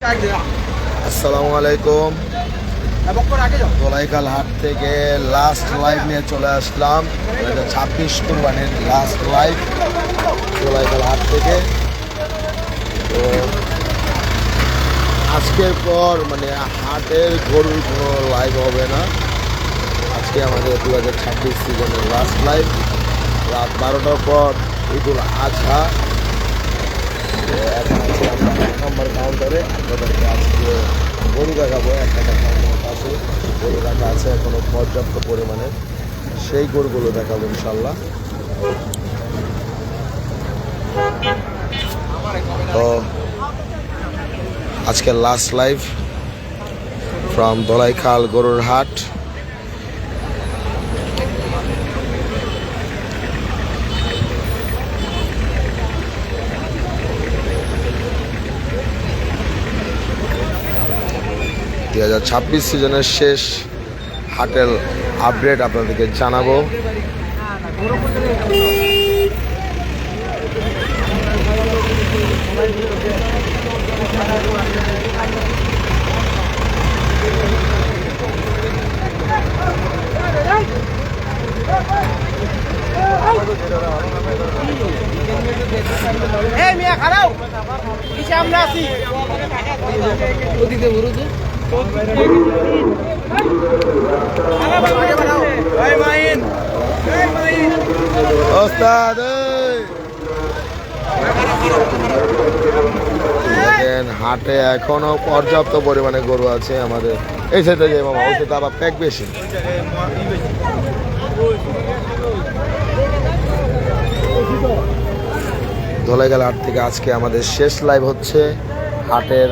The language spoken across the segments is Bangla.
আসসালামু আলাইকুম। দোলাইখাল হাট থেকে লাস্ট লাইভ নিয়ে চলে আসলাম। 2026 কুরবানির লাস্ট লাইভ দোলাইখাল হাট থেকে। তো আজকের পর হাটের গরুর কোনো লাইভ হবে না। আজকে আমাদের 2026 সিজনের লাস্ট লাইভ। রাত 12টার পর ঈদুল আজহা। এখন আছি আমরা 1 নম্বর কাউন্টারে। আপনাদেরকে আজকে গরু দেখাবো। একটা কাউন্টারের পাশে গরু রাখা আছে এখনো পর্যাপ্ত পরিমাণে, সেই গরুগুলো দেখাবো ইনশাল্লাহ। তো আজকে লাস্ট লাইভ ফ্রম দোলাইখাল গরুর হাট। দুই 2026 সিজনের শেষ হাটের আপডেট আপনাদেরকে জানাবো। হাটে এখনো পর্যাপ্ত পরিমাণে গরু আছে আমাদের এই সাইডে। যে মামা ওই সাইডে আবার প্যাক বেশি। দোলাইখাল হাট থেকে আজকে আমাদের শেষ লাইভ হচ্ছে হাটের।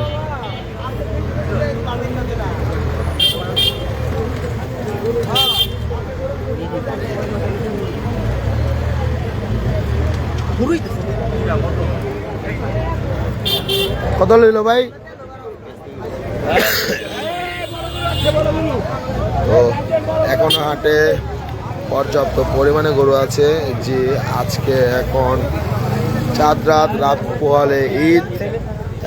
কত লইল ভাই? তো এখনো হাটে পর্যাপ্ত পরিমাণে গরু আছে। যে আজকে এখন রাত পোহালে ঈদ,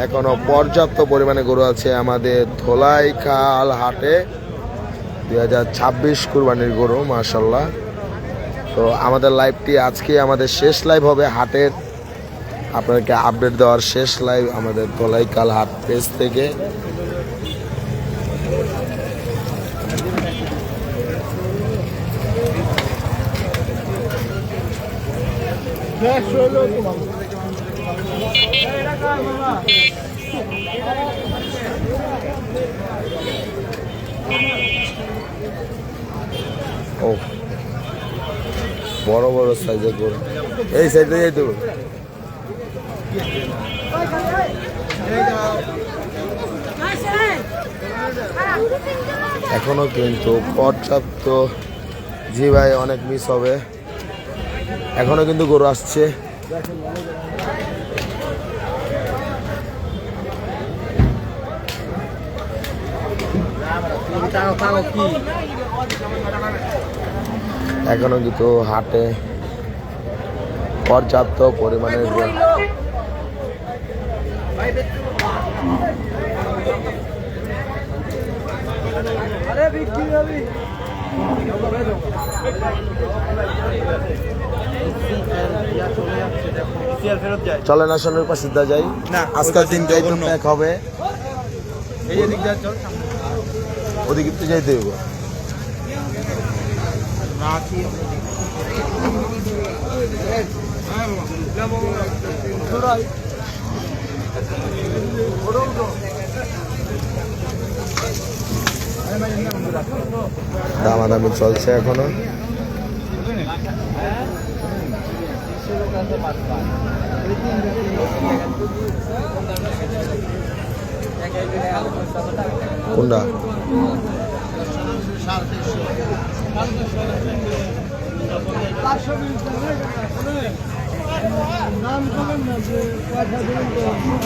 এখনো পর্যাপ্ত পরিমাণে গরু আছে আমাদের দোলাইখাল হাটে। 2026 কুরবানির গরু মাশাআল্লাহ। তো আমাদের লাইভটি আজকে আমাদের শেষ লাইভ হবে হাটের। আপনাদেরকে আপডেট দেওয়ার শেষ লাইভ আমাদের দোলাইখাল হাট পেজ থেকে। ও বড় বড় সাইজের গরু এই সাইডে যেতে হবে। এখনো কিন্তু পর্যাপ্ত, জি ভাই অনেক মিস হবে। এখনো কিন্তু গরু আসছে। এখনো কিন্তু হাটে পর্যাপ্ত পরিমাণের চলেন আসনের পাশে যাই। আজকের দিনটা একটু প্যাক হবে। ওদিকে তো যাইতে হবে। দামাদামি চলছে এখনো। কোনটা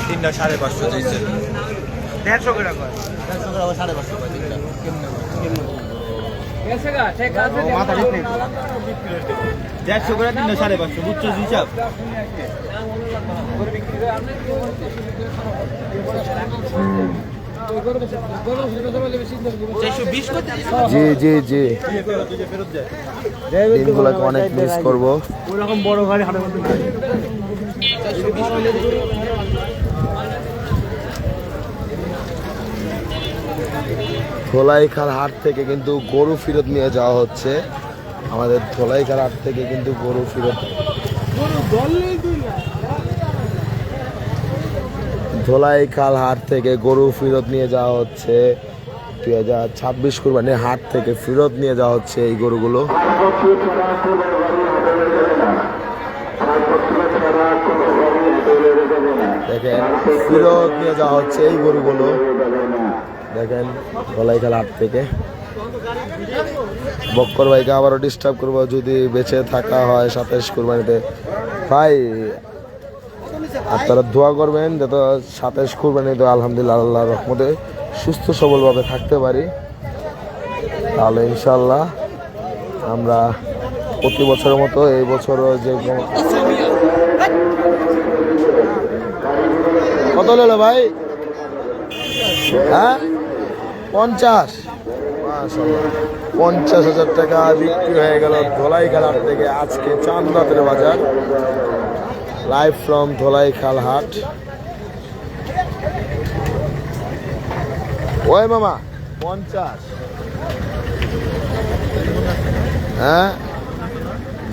তিনটা 550 দিয়েছে। 150 করে কয়, 150 করে আবার 550 কয় তিনটা। মাথা ঠিক নেই। 150 করে তিনটা 550 বুঝছো হিসাব। 420 করতে জি জি জি দিনগুলোকে অনেক মিস করবো। ওরকম বড় গাড়ি হাঁটা করতে ধোলাইখাল হাট থেকে কিন্তু গরু ফেরত নিয়ে যাওয়া হচ্ছে। আমাদের ধোলাইখাল হাট থেকে কিন্তু গরু ফেরত ধোলাইখাল হাট থেকে গরু ফেরত নিয়ে যাওয়া হচ্ছে। 2026 কুরবানির হাট থেকে ফেরত নিয়ে যাওয়া হচ্ছে এই গরুগুলো। দেখেন ফেরত নিয়ে যাওয়া হচ্ছে এই গরুগুলো। দেখেন ধোলাইখাল হাট থেকে। বক্কর ভাইকে আবারও ডিস্টার্ব করবো যদি বেঁচে থাকা হয় 27 কুরবানিতে। ভাই আপনারা দোয়া করবেন যাতে 27 কুরবানিতে আলহামদুলিল্লাহ আল্লাহর রহমতে সুস্থ সবলভাবে থাকতে পারি। তাহলে ইনশাল্লাহ আমরা প্রতি বছরের মতো এই বছরও যে কত হলো ভাই? হ্যাঁ 50 50,000 টাকা বিক্রি হয়ে গেল ধোলাইখাল হাট থেকে। আজকে চাঁদরাতের বাজার লাইভ ফ্রম ধোলাইখাল হাট। ওই মামা 50 হ্যাঁ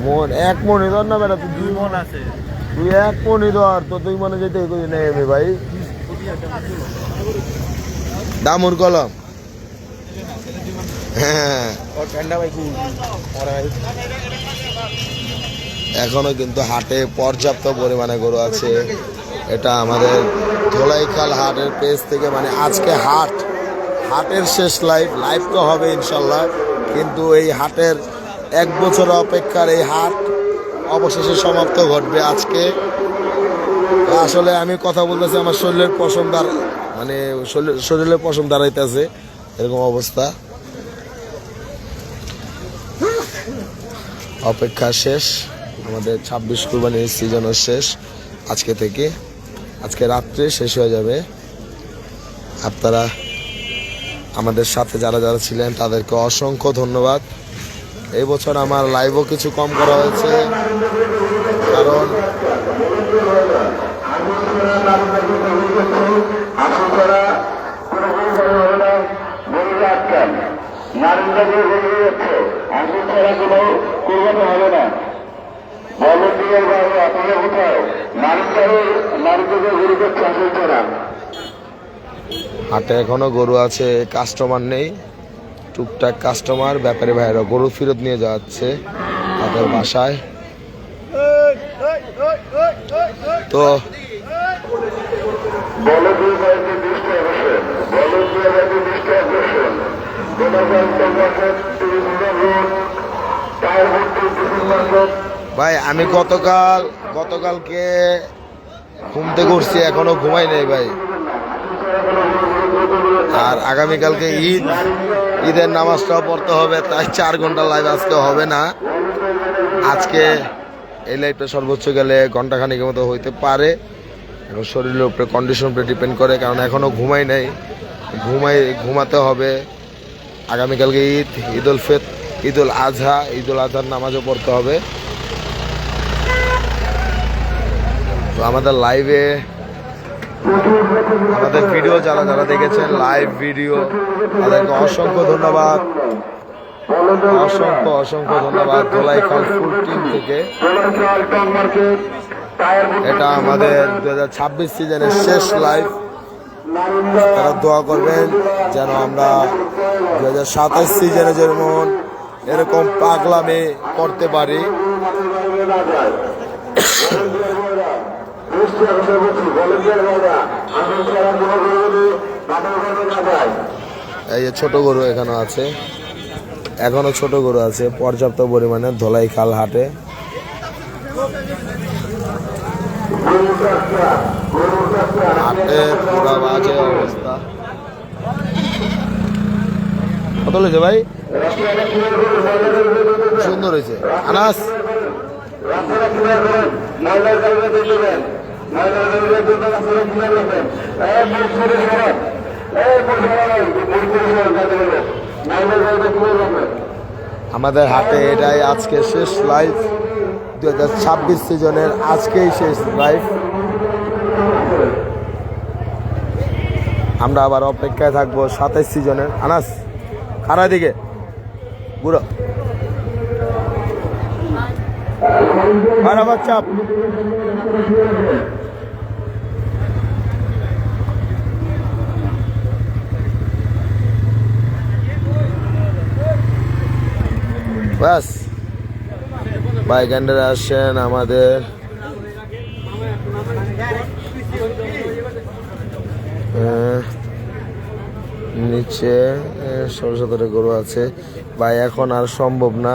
মন 1 মন ধর না বেটা, তুই 2 মন আছে, তুই 1 মন ধর তো 2 মনে যেতে নেই আমি ভাই। দামুর কলম হ্যাঁ এখনো কিন্তু হাটে পর্যাপ্ত পরিমাণে গরু আছে। এটা আমাদের ধোলাইখাল হাটের পেজ থেকে, মানে আজকে হাটের শেষ লাইভ তো হবে ইনশাল্লাহ, কিন্তু এই হাটের 1 বছর অপেক্ষার এই হাট অবশেষে সমাপ্ত ঘটবে আজকে। আসলে আমি কথা বলতেছি আমার শরীরের পশম মানে শরীরের পশম দাঁড়াইতেছে এরকম অবস্থা। অপেক্ষা শেষ, আমাদের 26 কুরবানির সিজনও শেষ আজকে থেকে। আজকে রাত্রে শেষ হয়ে যাবে। আপনারা আমাদের সাথে যারা যারা ছিলেন তাদেরকে অসংখ্য ধন্যবাদ। এই বছর আমার লাইভও কিছু কম করা হয়েছে, কারণ হাটে এখনো গরু আছে, কাস্টমার নেই, টুকটাক কাস্টমার ব্যাপারী ভাইয়েরা গরু ফেরত নিয়ে যাচ্ছে তাদের বাসায়। তো ভাই আমি গতকালকে ঘুম থেকে উঠছি, এখনো ঘুমাই নাই ভাই। আর আগামীকালকে ঈদের নামাজটাও পড়তে হবে, তাই 4 ঘন্টা লাইভ আজকে হবে না। আজকে এই লাইভটা সর্বোচ্চ গেলে ঘন্টাখানিকের মতো হইতে পারে। এখন শরীরের উপরে কন্ডিশনের উপরে ডিপেন্ড করে, কারণ এখনো ঘুমাই নাই, ঘুমাতে হবে। আগামীকালকে ঈদুল আজহার নামাজও পড়তে হবে। তো আমাদের লাইভে আমাদের ভিডিও যারা যারা দেখেছেন লাইভ ভিডিও, তাদেরকে অসংখ্য ধন্যবাদ, অসংখ্য ধন্যবাদ ধোলাইখাল ফুড টিম থেকে। এটা আমাদের 2026 সিজনের শেষ লাইভ। তারা দোয়া করবেন যেন আমরা 2027 সিজনে যেমন এরকম পাগলামি করতে পারি। এই যে ছোট গরু এখানে আছে, এখনো ছোট গরু আছে পর্যাপ্ত পরিমাণে ধোলাইখাল হাটে। হাটে পুরা বাজে অবস্থা। কত হয়েছে ভাই? সুন্দর হয়েছে আনাস। আমাদের হাটে এটাই আজকে শেষ লাইভ, 2026 সিজনের আজকেই শেষ লাইভ। আমরা আবার অপেক্ষায় থাকবো 27 সিজনের। আনাস খারা দিকে বুড়ো আবার চাপ। বাস বাইকান্ডারে আসেন আমাদের নিচে 16-17 গরু আছে ভাই। এখন আর সম্ভব না,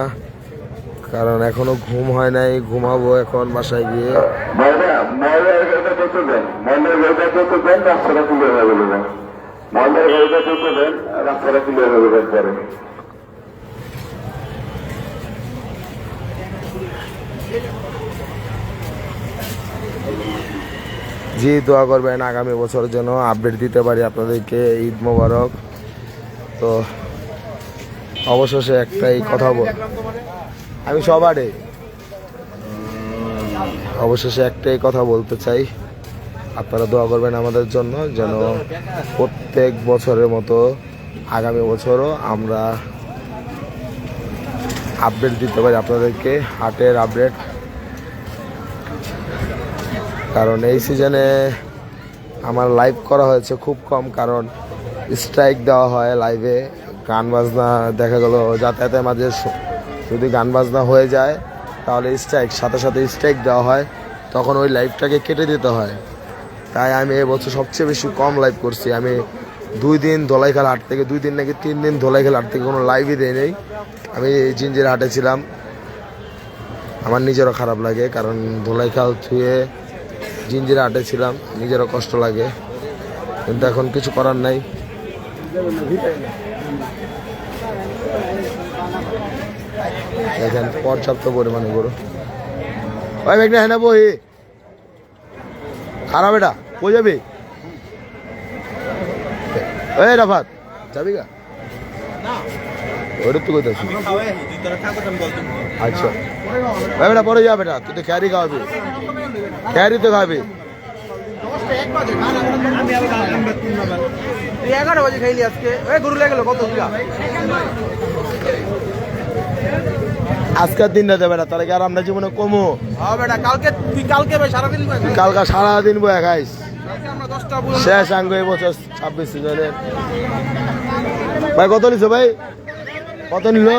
কারণ এখনো ঘুম হয় নাই, ঘুমাবো এখন বাসায় গিয়ে। জি দোয়া করবেন আগামী বছরের জন্য আপডেট দিতে পারি আপনাদেরকে। ঈদ মোবারক। তো অবশেষে একটাই কথা আমি সবারে অবশেষে একটাই কথা বলতে চাই, আপনারা দোয়া করবেন আমাদের জন্য, যেন প্রত্যেক বছরের মতো আগামী বছরও আমরা আপডেট দিতে পারি আপনাদেরকে, হাটের আপডেট। কারণ এই সিজনে আমার লাইভ করা হয়েছে খুব কম, কারণ স্ট্রাইক দেওয়া হয় লাইভে। গান বাজনা দেখা গেল যাতায়াতের মাঝে যদি গান বাজনা হয়ে যায় তাহলে সাথে সাথে স্ট্রাইক দেওয়া হয়, তখন ওই লাইভটাকে কেটে দিতে হয়। তাই আমি এবছর সবচেয়ে বেশি কম লাইভ করছি। আমি 2 দিন ধোলাইখাল হাট থেকে, 2 দিন নাকি 3 দিন ধোলাইখাল হাট থেকে কোনো লাইভই দেই নেই। আমি জিঞ্জির হাটে ছিলাম, আমার নিজেরও খারাপ লাগে, কারণ ধোলাইখাল থুয়ে জিঞ্জির হাটে ছিলাম, নিজেরও কষ্ট লাগে, কিন্তু এখন কিছু করার নাই। দেখেন পর্যাপ্ত পরিমাণে গরু। ওই ব্যাগটা হ্যাঁ না বই খারাপ, এটা কই যাবি? ওই রাফাত যাবি গা? ওটা তো কই যাচ্ছি। আচ্ছা ভাই বেটা পরে যা বেটা, তুই তো ক্যারি খাওয়াবি, ক্যারি তো খাবি। 11 বাজে খাইলি আজকে। ওই গরু লেগে গেল কত দিলা? আজকের দিনটা দেবে না, তাহলে কি আর আমরা জীবনে কমো? হ্যাঁ বেটা, কালকে ভাই সারাদিন কালকে সারাদিন বয়ে খাইস। আমরা 10টা শেষ আঙ্গ এই বছর 26 সিজনের। ভাই কত নিছো ভাই? কত নিল?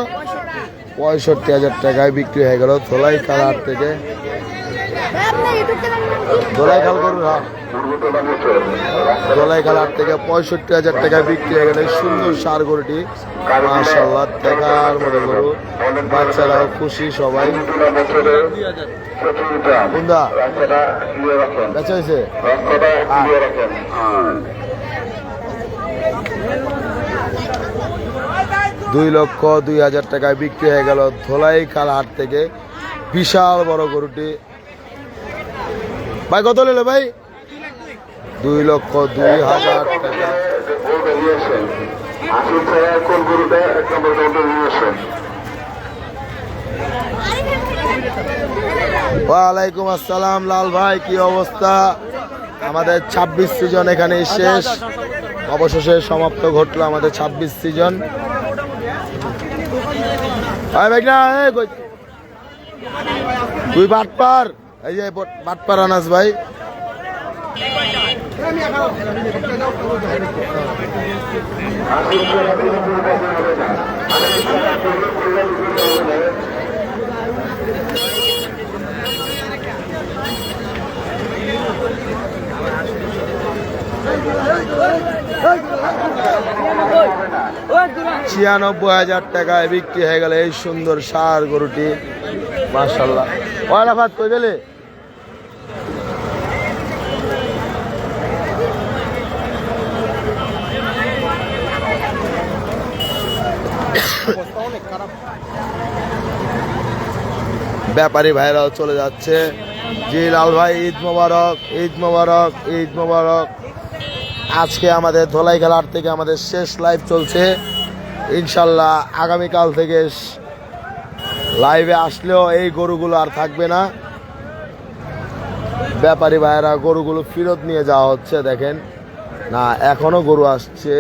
65,000 টাকায় বিক্রি হয়ে গেল ধোলাইখাল হাট থেকে। ধোলাইখাল গরুর হাট, ধোলাইখাল হাট থেকে 65,000 টাকায় বিক্রি হয়ে গেল সুন্দর সার গরুটি। মাশাআল্লাহ, দেখার মতো গরু, বাচ্চারাও খুশি সবাই। বুন্দা বেচা হয়েছে 2,02,000 টাকায় বিক্রি হয়ে গেল ধোলাইখাল হাট থেকে বিশাল বড় গরুটি। ভাই কত নিল ভাই? 2,02,000 টাকা। ওয়ালাইকুম আসসালাম লাল ভাই, কি অবস্থা? আমাদের 26 সিজন এখানে শেষ, অবশেষে সমাপ্ত ঘটলো আমাদের 26 সিজন। তুই বাটপার, এই যে বাটপার আনাস ভাই। ছিয়ানব্বই টাকায় বিক্রি হয়ে গেল এই সুন্দর সার গরুটি। মাশাআল্লাহ। ওয়ালা ভাত কই গেলে? ব্যাপারী ভাইরাও চলে যাচ্ছে। জি লাল ভাই, ঈদ মোবারক, ঈদ মোবারক, ঈদ মোবারক। আজকে আমাদের ধোলাইখাল হাট থেকে আমাদের শেষ লাইভ চলছে। ইনশাল্লাহ আগামীকাল থেকে লাইভে আসলেও এই গরুগুলো আর থাকবে না। ব্যাপারী ভাইয়েরা গরুগুলো ফেরত নিয়ে যাওয়া হচ্ছে। দেখেন না, এখনো গরু আসছে,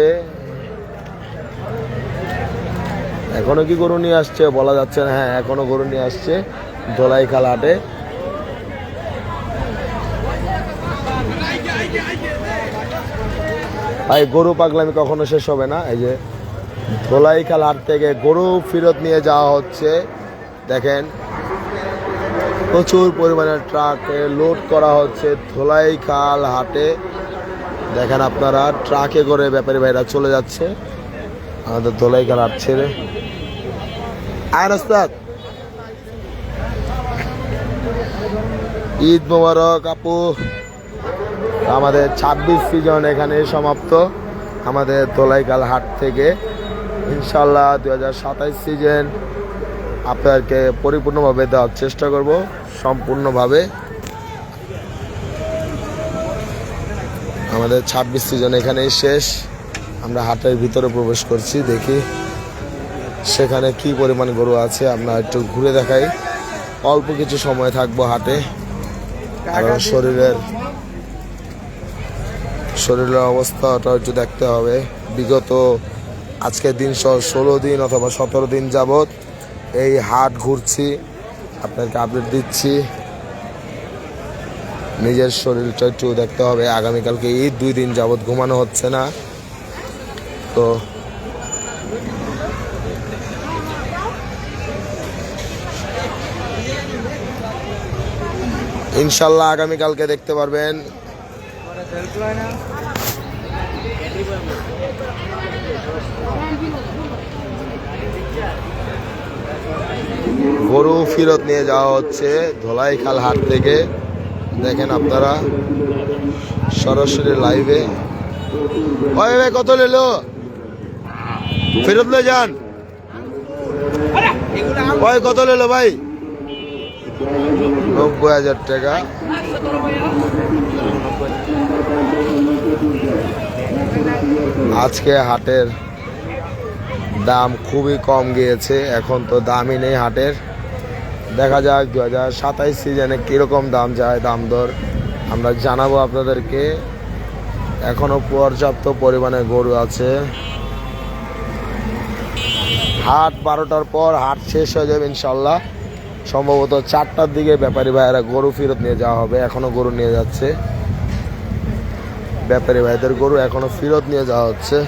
এখনো কি গরু নিয়ে আসছে বলা যাচ্ছে না। হ্যাঁ, এখনো গরু নিয়ে আসছে ধোলাইখাল হাটে। ভাই গরু পাগলামি কখনো শেষ হবে না। এই যে ধোলাইখাল হাট থেকে গরু ফেরত নিয়ে যাওয়া হচ্ছে। দেখেন প্রচুর পরিমাণে ট্রাকে লোড করা হচ্ছে ধোলাইখাল হাটে। দেখেন আপনারা ট্রাকে করে ব্যাপারী ভাইরা চলে যাচ্ছে আমাদের ধোলাইখাল হাট ছেড়ে। আয় রাস্তাত, ঈদ মোবারক আপু। আমাদের 26 সিজন এখানে সমাপ্ত আমাদের ধোলাইখাল হাট থেকে। ইনশাল্লাহ 2027 সিজন আপনাদেরকে পরিপূর্ণভাবে দেওয়ার চেষ্টা করব, সম্পূর্ণভাবে। আমাদের 26 সিজন এখানেই শেষ। আমরা হাটের ভিতরে প্রবেশ করছি, দেখি সেখানে কি পরিমাণ গরু আছে। আমরা একটু ঘুরে দেখাই। অল্প কিছু সময় থাকবো হাটে, কারণ শরীরের অবস্থাটা একটু দেখতে হবে। বিগত আজকের দিন 16 দিন অথবা 17 দিন যাবত এই হাট ঘুরছি, আপনাদেরকে আপডেট দিচ্ছি। নিজের শরীরটা একটু দেখতে হবে। আগামীকালকে ঈদ, 2 দিন যাবত ঘুমানো হচ্ছে না। তো ইনশাল্লাহ আগামীকালকে দেখতে পারবেন। গরু ফেরত নিয়ে যাওয়া হচ্ছে ধোলাইখাল হাট থেকে। দেখেন আপনারা সরাসরি লাইভে। ওই ভাই কত নিল? ফেরত নিয়ে যান। ওই কত নিল ভাই? 90,000 টাকা। আজকে হাটের দাম খুবই কম গিয়েছে, এখন তো দামই নেই হাটের। দেখা যাক 2027 সিজনে কীরকম দাম যায়, দাম দর আমরা জানাবো আপনাদেরকে। এখনো পর্যাপ্ত পরিমাণে গরু আছে। হাট 12টার পর হাট শেষ হয়ে যাবে ইনশাল্লাহ। সম্ভবত 4টার দিকে ব্যাপারী ভাইয়েরা গরু ফেরত নিয়ে যাওয়া হবে। এখনো গরু নিয়ে যাচ্ছে, ব্যাপারী ভাইদের গরু এখনো ফেরত নিয়ে যাওয়া হচ্ছে।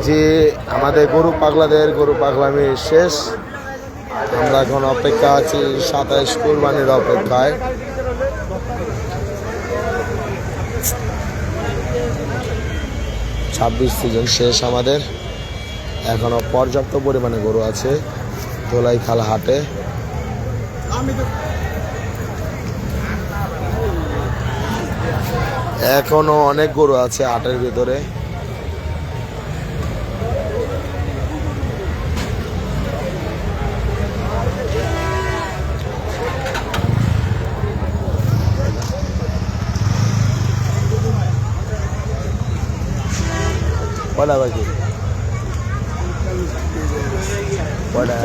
যে আমাদের গরু পাগলাদের গরু পাগলামি শেষ। আমরা এখন অপেক্ষা আছি 27 কুরবানির অপেক্ষায়। ছাব্বিশ সিজন শেষ আমাদের। এখনো পর্যাপ্ত পরিমাণে গরু আছে ধোলাইখাল হাটে। এখনো অনেক গরু আছে হাটের ভিতরে। কয়টা বাকি? কয়টা?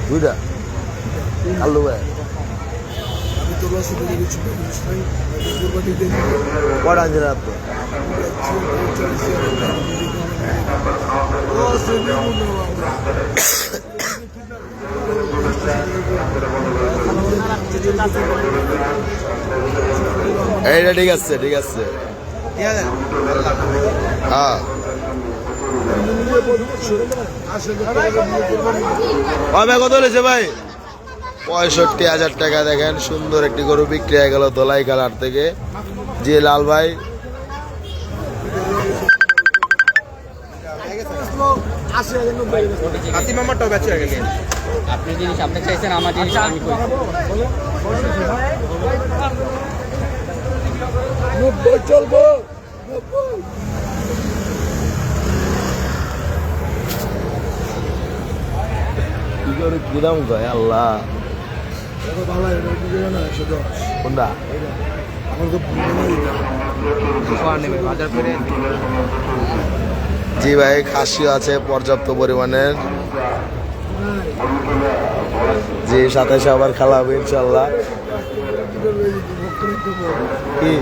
2টা আলু ভাই। কয়টা আনছেন আপনি? এইটা ঠিক আছে, ঠিক আছে। হ্যাঁ, কত হয়েছে ভাই? 65,000 টাকা। দেখেন সুন্দর একটি গরু বিক্রি হয়ে গেল ধোলাইখাল হাট থেকে। জি লাল ভাই, আপনি জিনিস আপনি চাইছেন, আমার জিনিস আমি চলবো। করে কি দাম কয় আল্লাহ কোনটা বাজার করে জি ভাই খাসি আছে পর্যাপ্ত পরিমাণের জি সাথে আবার খেলা হবে ইনশাল্লাহ কি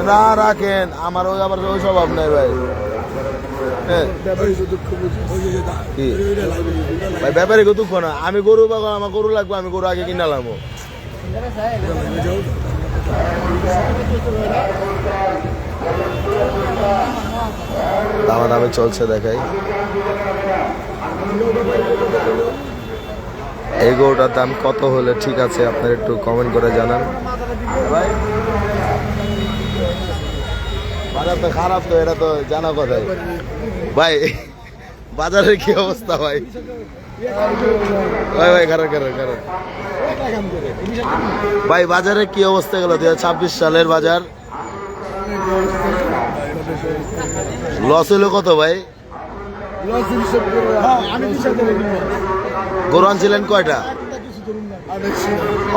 না রাখেন আমার ওই আবার ওই স্বভাব নাই ভাই হ্যাঁ কি ভাই ব্যাপারে দুঃখ না আমি গরু পাগল আমার গরু লাগবে আমি গরু আগে কিনালাম দামাদামি চলছে দেখাই এই গরুটার দাম কত হলে ঠিক আছে আপনার একটু কমেন্ট করে জানান ভাই বাজার তো খারাপ তো এটা তো জানা কথাই ভাই বাজারের কি অবস্থা ভাই ভাই ভাই খারাপ খারাপ খারাপ ভাই বাজারের কি অবস্থা গেল 2026 সালের বাজার লস হলো কত ভাই গরু আনছিলেন কয়টা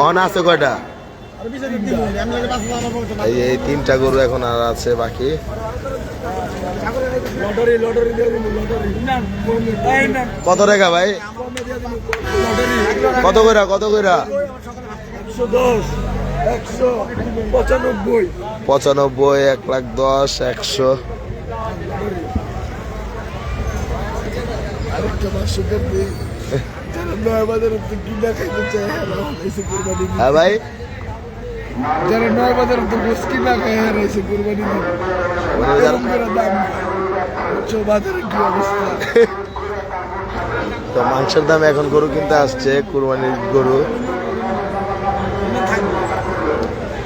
অন আছে কয়টা এই 3টা গরু এখন আর আছে বাকি কত টাকা ভাই কত কইরা 95 1,10,000 হ্যাঁ ভাই যারা নয় বাজার তো মুশকিল না খায় রয়েছে কুরবানি বাজারের কি অবস্থা তো মাংসের দাম এখন গরু কিনতে আসছে কুরবানির গরু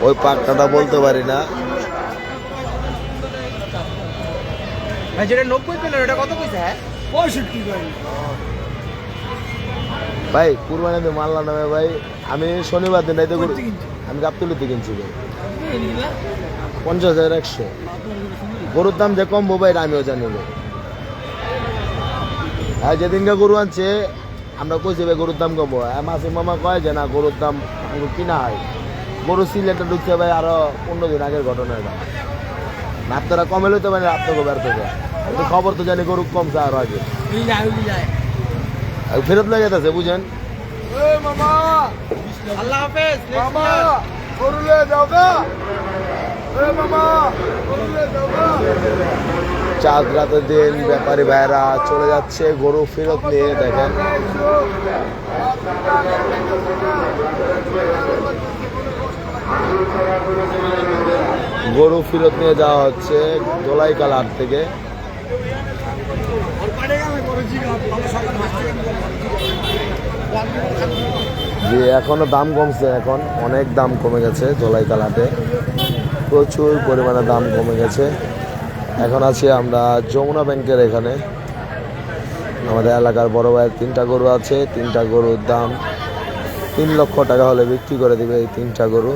ওই পাকটা বলতে পারি না যেটা 90 পেলেন ওটা কত পয়সা 65 ভাই ভাই কুরবানিতে মানলাম না ভাই আমি শনিবার দিন রাইতে গরু আমি গাবতলিতে কিনছি ভাই 50,100 গরুর দাম যে কমবো ভাই আমিও জানি ভাই আর যেদিনকে গরু আনছে আমরা কইছি ভাই গরুর দাম কমবো মাসি মামা কয় যে না গরুর দাম কিনা হয় গরু সিলেটে ঢুকছে ভাই আরো 15 দিন আগের ঘটনা এটা আপনারা কমে লইতে পারেন আপনাকে ব্যর্থ কিন্তু খবর তো জানি গরু কমছে আরো আগে ফেরত লেগে গেছে বুঝেন আল্লাহ হাফেজ চাঁদ রাতের দিন ব্যাপারী ভাইয়েরা চলে যাচ্ছে গরু ফেরত নিয়ে দেখেন গরু ফেরত নিয়ে যাওয়া হচ্ছে দোলাইকাল হাট থেকে যে এখনো দাম কমছে এখন অনেক দাম কমে গেছে দোলাইকাল হাটে প্রচুর পরিমাণে দাম কমে গেছে এখন আছি আমরা যমুনা ব্যাংকের এখানে আমাদের এলাকার বড় ভাইয়ের 3টা গরু আছে 3টা গরুর দাম 3 লক্ষ টাকা হলে বিক্রি করে দিবে এই 3টা গরু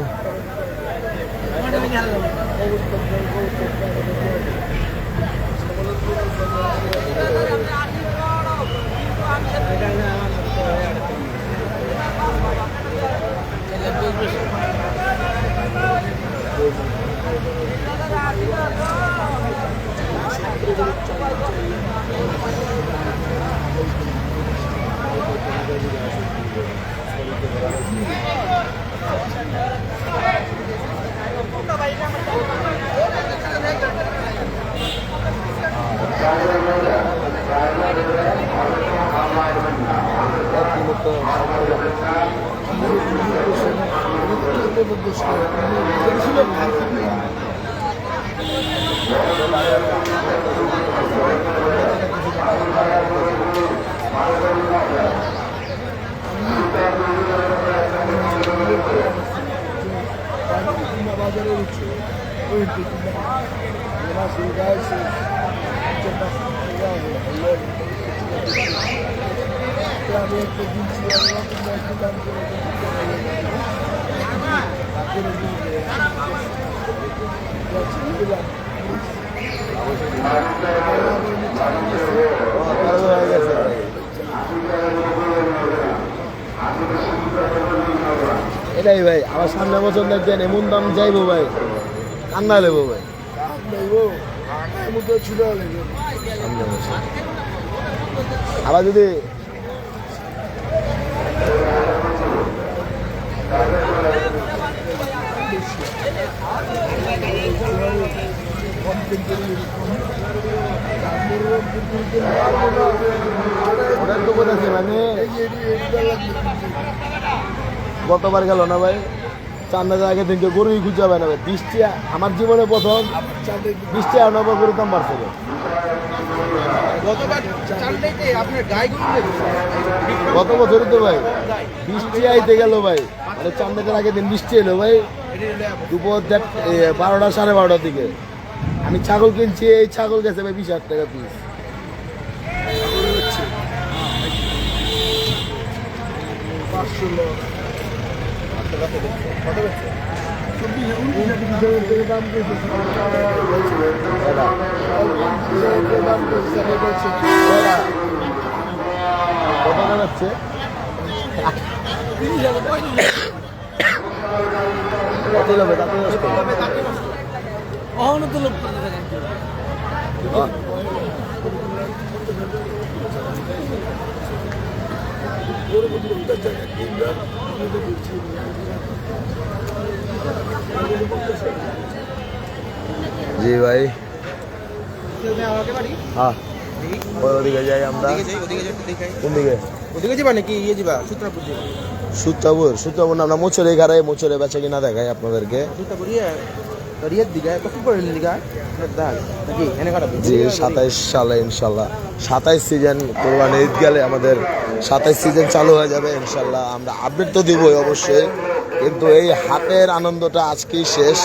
এটাই ভাই আমার সামনে বছর দেখবেন এমন দাম যাইবো ভাই, কান্না লেবো ভাই সামনে বছর। আবার যদি ওটার তো বলেছে মানে গতবার গেল না ভাই, চান্দার আগে থেকে গরুই খুঁজে পাবে না ভাই। বৃষ্টি আমার জীবনে প্রথম বৃষ্টি আর নবার গরুর দাম বাড়ছে ভাই। গত বছরই তো ভাই বৃষ্টি আইতে গেল ভাই, মানে চান্দাটার আগের দিন বৃষ্টি এলো ভাই দুপুর 12টা 12:30টার দিকে। আমি ছাগল কিনছি, এই ছাগল গেছে ভাই 20,000 টাকা পিস। কত দাম হচ্ছে? কত হবে তাতে জি ভাই, হ্যাঁ ওদিকে যাই আমরা। কোন দিকে? ওদিকে যাবা নাকি ইয়ে যাবা সূত্রাপুর যাবা? সূত্রাপুর না, আমরা মোচরে ঘাড়াই মোচরে বেচা কিনা দেখাই আপনাদেরকে। সূত্রাপুর রিয়ার দিকে কত করে দিকে নাকি এনে কাটা? জি 27 সালে ইনশাল্লাহ 27 সিজন কোরবানি ঈদ গেলে আমাদের 27 সিজন চালু হয়ে যাবে ইনশাল্লাহ। আমরা আপডেট তো দিবই অবশ্যই, কিন্তু এই হাটের আনন্দটা আজকেই শেষ।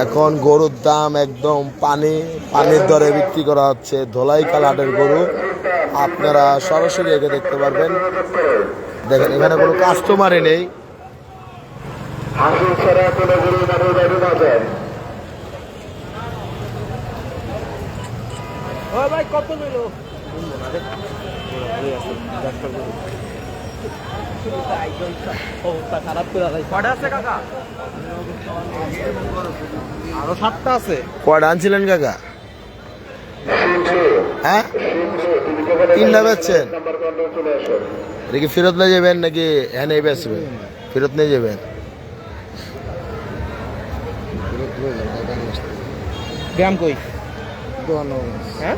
এখন গরুর দাম একদম পানির দরে বিক্রি করা হচ্ছে। ধোলাইখাল হাটের গরু আপনারা সরাসরি একে দেখতে পারবেন। দেখেন এখানে কোনো কাস্টমারই নেই। কত নিল? খারাপ করে কটা আছে কাকা? আরো 7টা আছে। কয়টা আনছিলেন কাকা? হ্যাঁ 3টা বেচছেন। এটা কি ফেরত নিয়ে যাবেন নাকি হ্যাঁ নেই বেচবেন? ফেরত নিয়ে যাবেন। গ্রাম কই? হ্যাঁ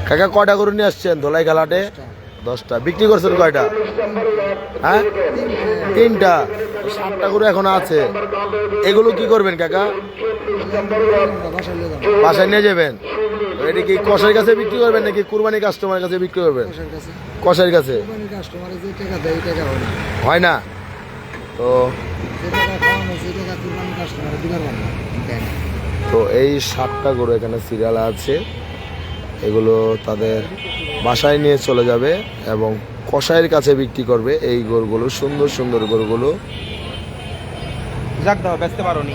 কাকা কয়টা গরু নিয়ে আসছেন ধোলাইখাল হাটে? 10টা। বিক্রি করছেন কয়টা? হ্যাঁ 3টা। 7টা গরু এখন আছে। এগুলো কি করবেন কাকা? বাসায় নিয়ে যাবেন। এটা কি কষার কাছে বিক্রি করবেন নাকি কুরবানি কাস্টমারের কাছে বিক্রি করবেন? কষার কাছে হয় না তো। তো এই 7টা গরু এখানে সিরিয়াল আছে, এগুলো তাদের বাসায় নিয়ে চলে যাবে এবং কসাইয়ের কাছে বিক্রি করবে। এই গরুগুলো সুন্দর সুন্দর গরুগুলো যাক দাও বেচতে পারো নি।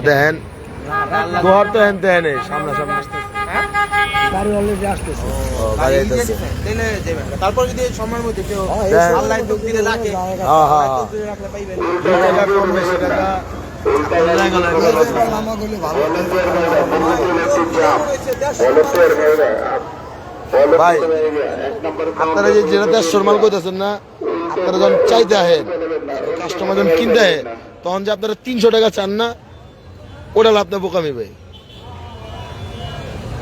দেখেন দোহার তো হেন তেন সামনাসামনি গাড়ি আইতেছে। তারপর যদি সময়ের মধ্যে কেউ আল্লাহ দুঃখ দিলে রাখে, হ্যাঁ হ্যাঁ হ্যাঁ রাখলে পাইবেন। 2 টাকা কম বেশি টাকা ভাই। আপনারা যে যেটা 150 মাল করতেছেন না, আপনারা যখন চাইতে আহেন কাস্টমার যখন কিনতে আহেন তখন যে আপনারা 300 টাকা চান না, ওটা আপনার বোকামি ভাই।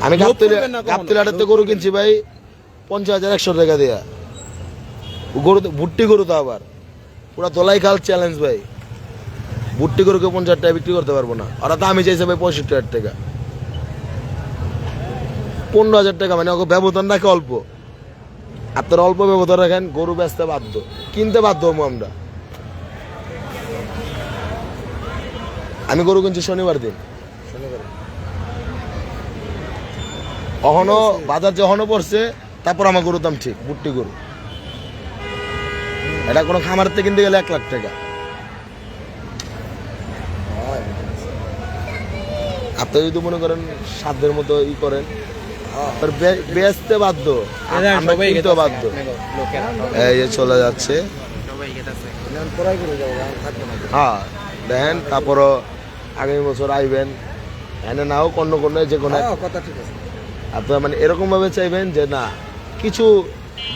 আমি গাবতলী হাটের গরু কিনছি ভাই 50,100 টাকা দেয়া। গরু ভুট্টি গরু তো আবার পুরা ধোলাইখাল চ্যালেঞ্জ ভাই। ভুট্টি গরুকে 50 টাকা বিক্রি করতে পারবো না। ওরা তো আমি চাইছে ভাই 65,000 টাকা। 15,000 টাকা মানে ওকে ব্যবধান রাখে অল্প। আপনারা অল্প ব্যবধান রাখেন, গরু বেচতে বাধ্য, কিনতে বাধ্য হবো আমরা। আমি গরু কিনছি শনিবার দিন। অহনো বাজার যে অহনো পড়ছে, তারপর আমার গরুর দাম ঠিক। ভুট্টি গরু এটা কোনো খামারতে কিনতে গেলে 1 লাখ টাকা। আপনি যদি মনে করেন সাধ্যের মতো ই করেন বেচতে বাধ্য, আমরা কিনতে বাধ্য। এই যে চলে যাচ্ছে, হ্যাঁ দেখেন। তারপরও আগামী বছর আইবেন, এনে নাও অন্য কোনো যে কোনো কথা ঠিক আছে। আপনার মানে এরকম ভাবে চাইবেন যে না কিছু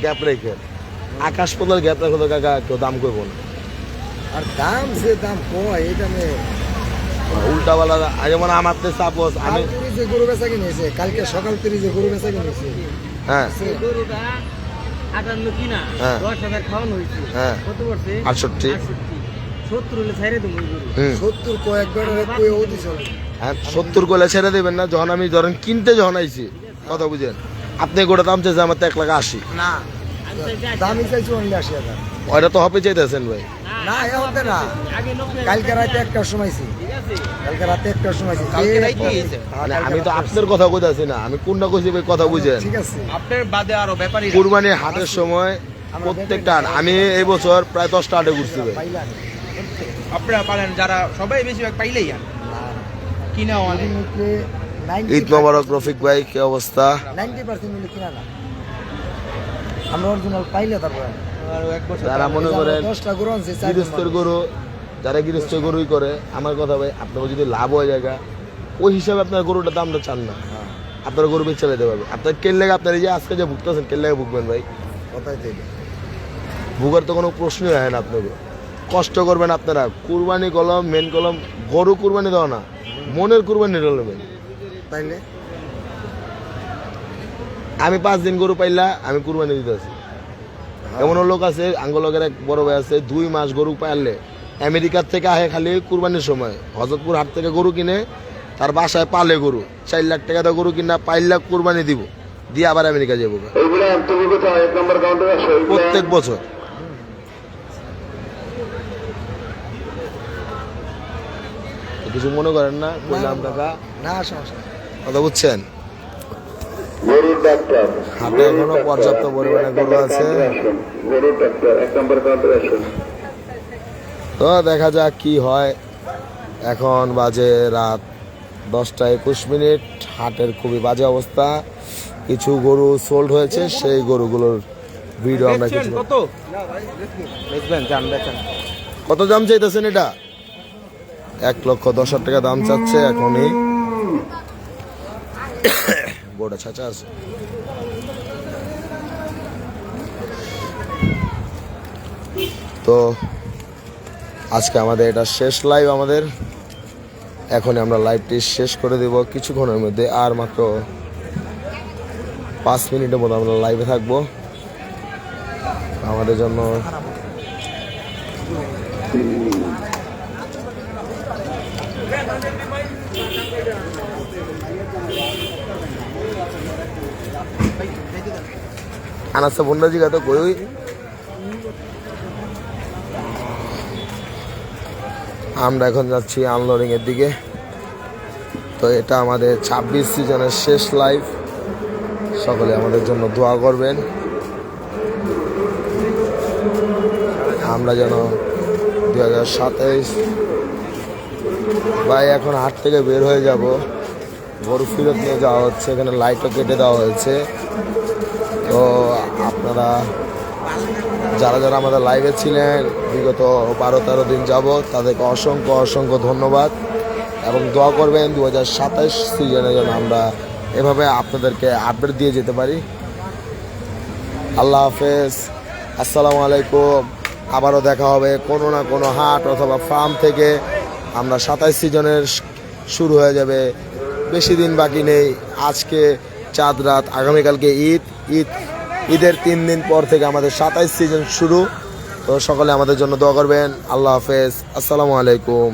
গ্যাপ রেখে, আকাশ পাতাল গ্যাপ রেখে তো কাকা কেউ দাম করবো না। আর দাম যে দাম কয় এটা উল্টাপাল্টা যেমন আমার তো সাপোজ আমি যে গরু বেচা কিনেছে কালকে সকাল থেকে যে গরু বেচা কিনেছে হ্যাঁ গরুটা 58 কিনা হ্যাঁ। 10,000 খাওয়ানো হয়েছে। হ্যাঁ কত করছে? 68 70 হলে ছাইরে দেবো ওই গরু। 70 কয়েকবার কইও দিছে। হ্যাঁ 70 কোলে ছেড়ে দেবেন না। যখন আমি ধরেন কিনতে যখন আইছি, কথা বুঝেন, আপনি গোটা দাম চাইছে আমার তো 1,80,000। না দামি চাইছি অনলি 80,000। ওইটা তো হবে চাইতেছেন ভাই। না এ হতে না, আগে 90 কালকে রাতে একটার সময়ছি, ঠিক আছে? কালকে রাতে একটার সময়ছি। কালকে রাইতে হয়েছে। মানে আমি তো আপনার কথা কইতাছি না, আমি কোনটা কইছি ভাই, কথা বুঝেন। ঠিক আছে। আপনার বাদে আরো ব্যাপারী কুরবানি হাটের সময় প্রত্যেকটা হাট, আমি এই বছর প্রায় 10টা হাটে ঘুরছি ভাই। পাইলাম আপনারা পারেন, যারা সবাই বেশিরভাগ পাইলেই আন কিনাও আনে। ঈদ মোবারক রফিক ভাই, কি অবস্থা? 90% মিলে কিনা না, আমরা অরিজিনাল পাইলে তারপরে আরো এক বছর যারা মনে করেন 10টা গরু আনছে, 4 গৃহস্থের গরু, যারা গৃহস্থ গরুই করে, আমার কথা ভাই, আপনার যদি লাভ হয়ে যায় ওই হিসাবে আপনার গরুটার দামটা চান না, আপনার গরু বেচে যেতে পারবে। আপনার কেল লেগে আপনার এই যে আজকে যে ভুগতেছেন, কেল লেগে ভুগবেন ভাই, কথাই থেকে ভুগার তো কোনো প্রশ্নই হয় না। আপনাকে কষ্ট করবেন আপনারা, কুরবানি কলম মেন কলম, গরু কুরবানি দাও না, মনের কুরবানি নেবেন। তাইলে আমি 5 দিন গরু পাইলা আমি কুরবানি দিতেছি। এমনও লোক আছে, আঙ্গলকের এক বড় ভাই আছে, 2 মাস গরু পাইলে আমেরিকার থেকে আহে খালি কুরবানির সময়, হজরতপুর হাট থেকে গরু কিনে তার বাসায় পালে গরু, 4 লাখ টাকা দিয়ে গরু কিনা পাইলা কুরবানি দিব, দিয়ে আবার আমেরিকা যাবো প্রত্যেক বছর। তো কিছু মনে করেন না, বললাম কাকা, না সমস্যা কথা বুঝছেন। হাটে এখনো পর্যাপ্ত পরিমাণে গরু আছে, তো দেখা যাক কি হয়। এখন বাজে রাত 10:21, হাটের খুবই বাজে অবস্থা। কিছু গরু সোল্ড হয়েছে, সেই গরুগুলোর ভিডিও আমরা কিছু। কত বেচবেন? জান বেচেন। কত দাম চাইতেছেন এটা? 1,10,000 টাকা দাম চাচ্ছে এখনই। গোটা ছাঁচা আছে। তো আজকে আমাদের এটা শেষ লাইভ আমাদের, এখনই আমরা লাইভটি শেষ করে দেব কিছুক্ষণের মধ্যে। আর মাত্র 5 মিনিটের মতো আমরা লাইভে থাকবো। আমাদের জন্য আনাসে বন্ডা জিগা তো কই আমরা এখন যাচ্ছি আনলোডিং এর দিকে। তো এটা আমাদের 26 সিজনের শেষ লাইভ, সকলে আমাদের জন্য দোয়া করবেন, আমরা যেন 2027 ভাই এখন হাট থেকে বের হয়ে যাব। গরু ফিরত নিয়ে যাওয়া হচ্ছে, এখানে লাইটও কেটে দেওয়া হয়েছে। তো আপনারা যারা যারা আমাদের লাইভে ছিলেন বিগত 12-13 দিন যাব, তাদেরকে অসংখ্য অসংখ্য ধন্যবাদ এবং দোয়া করবেন 2027 সিজনে যেন আমরা এভাবে আপনাদেরকে আপডেট দিয়ে যেতে পারি। আল্লাহ হাফেজ, আসসালামু আলাইকুম। আবারও দেখা হবে কোনো না কোনো হাট অথবা ফার্ম থেকে। আমরা 27 সিজনের শুরু হয়ে যাবে, বেশি দিন বাকি নেই। আজকে চাঁদ রাত, আগামীকালকে ঈদের 3 দিন পর থেকে আমাদের 27 সিজন শুরু। তো সকলে আমাদের জন্য দোয়া করবেন। আল্লাহ হাফেজ, আসসালামু আলাইকুম।